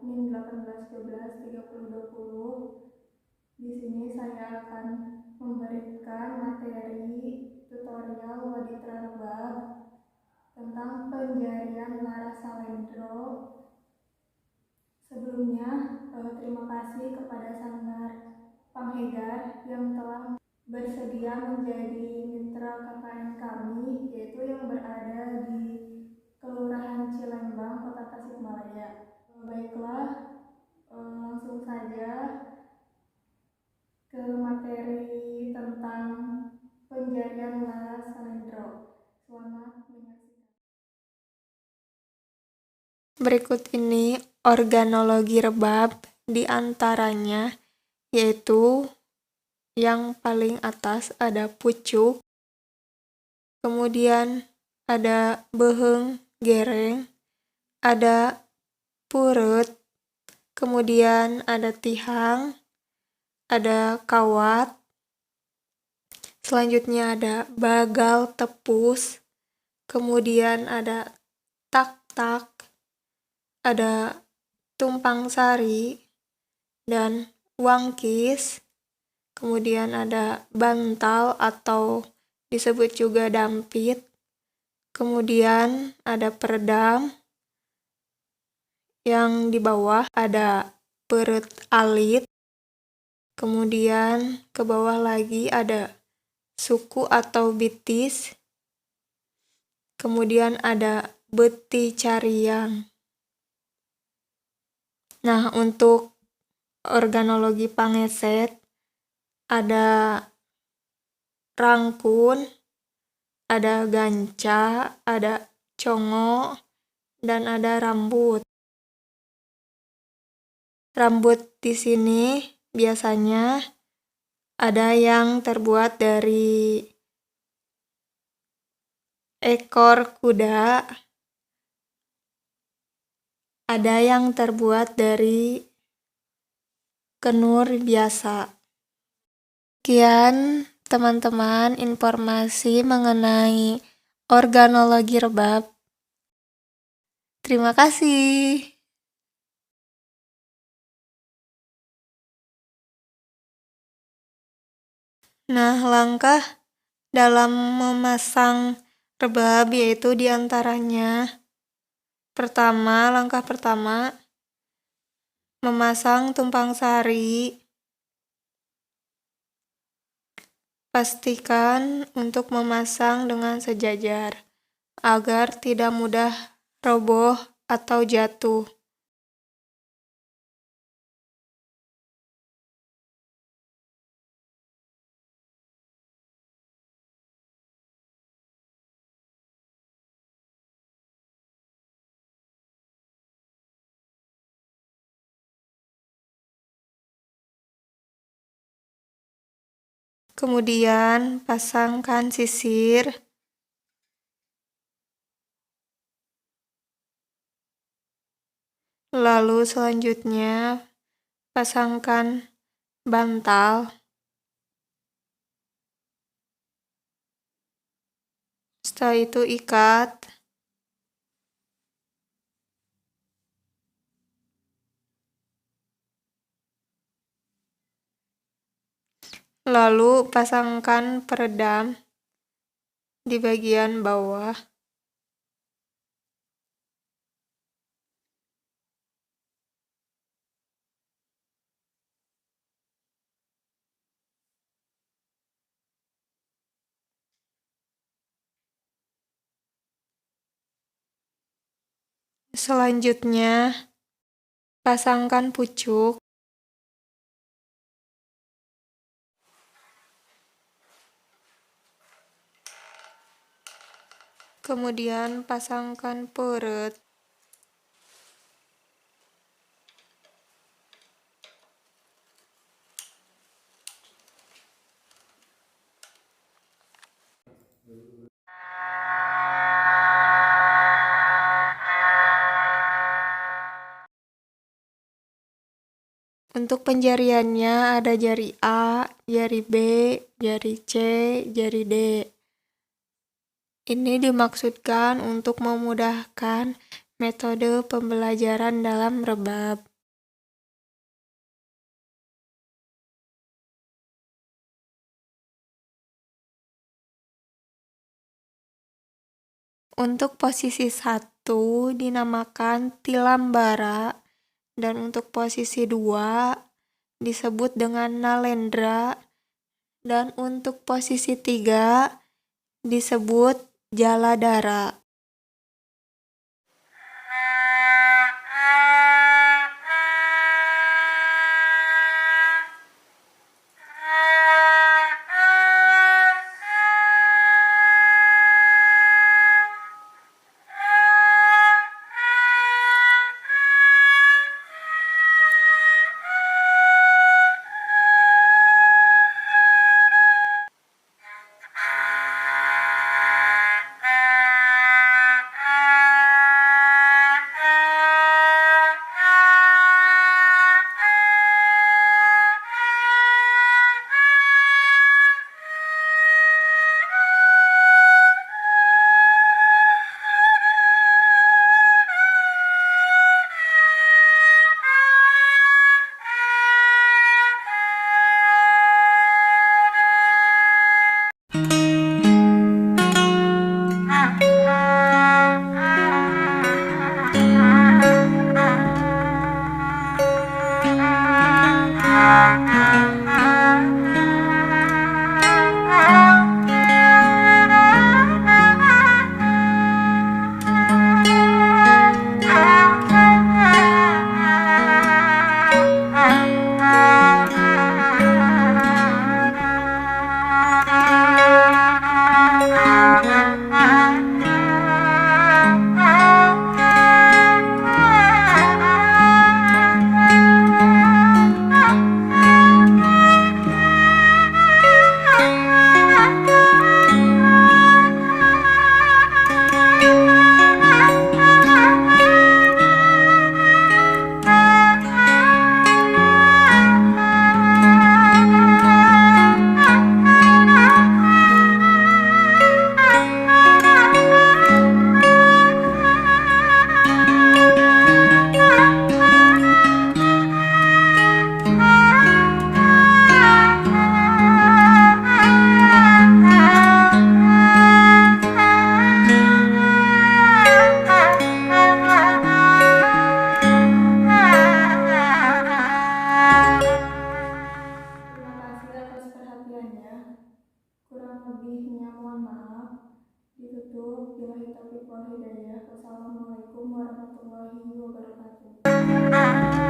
NIM 1812-3020. Di sini saya akan memberikan materi tutorial Waditra Rebab tentang penjarian Lara Salendro. Sebelumnya, terima kasih kepada Sanggar Panghegar yang telah bersedia menjadi mitra KKN kami, yaitu yang berada di Kelurahan Cilembang, Kota Tasikmalaya. Baiklah, langsung saja ke materi tentang penjarian Lara Salendro. Selamat menyaksikan. Berikut ini organologi rebab, di antaranya yaitu yang paling atas ada pucuk, kemudian ada beheng gereng, ada purut, kemudian ada tihang, ada kawat, selanjutnya ada bagal tepus, kemudian ada tak-tak, ada tumpang sari, dan wangkis, kemudian ada bantal atau disebut juga dampit, kemudian ada peredam, yang di bawah ada perut alit, kemudian ke bawah lagi ada suku atau bitis, kemudian ada beti cariang. Nah, untuk organologi pangeset ada rangkun, ada ganca, ada congo, dan ada rambut. Rambut di sini biasanya ada yang terbuat dari ekor kuda, ada yang terbuat dari kenur biasa. Sekian teman-teman informasi mengenai organologi rebab. Terima kasih. Nah, langkah dalam memasang rebab yaitu diantaranya langkah pertama memasang tumpang sari. Pastikan untuk memasang dengan sejajar agar tidak mudah roboh atau jatuh. Kemudian pasangkan sisir. Lalu selanjutnya pasangkan bantal. Setelah itu ikat. Lalu pasangkan peredam di bagian bawah. Selanjutnya pasangkan pucuk. Kemudian pasangkan perut. Untuk penjariannya ada jari A, jari B, jari C, jari D. Ini dimaksudkan untuk memudahkan metode pembelajaran dalam rebab. Untuk posisi 1 dinamakan tilam bara, dan untuk posisi 2 disebut dengan nalendra, dan untuk posisi 3 disebut jaladara. Terima kasih atas perhatiannya. Kurang lebihnya mohon maaf. Ditutup. Billahi taufiq wal hidayah. Wassalamualaikum warahmatullahi wabarakatuh.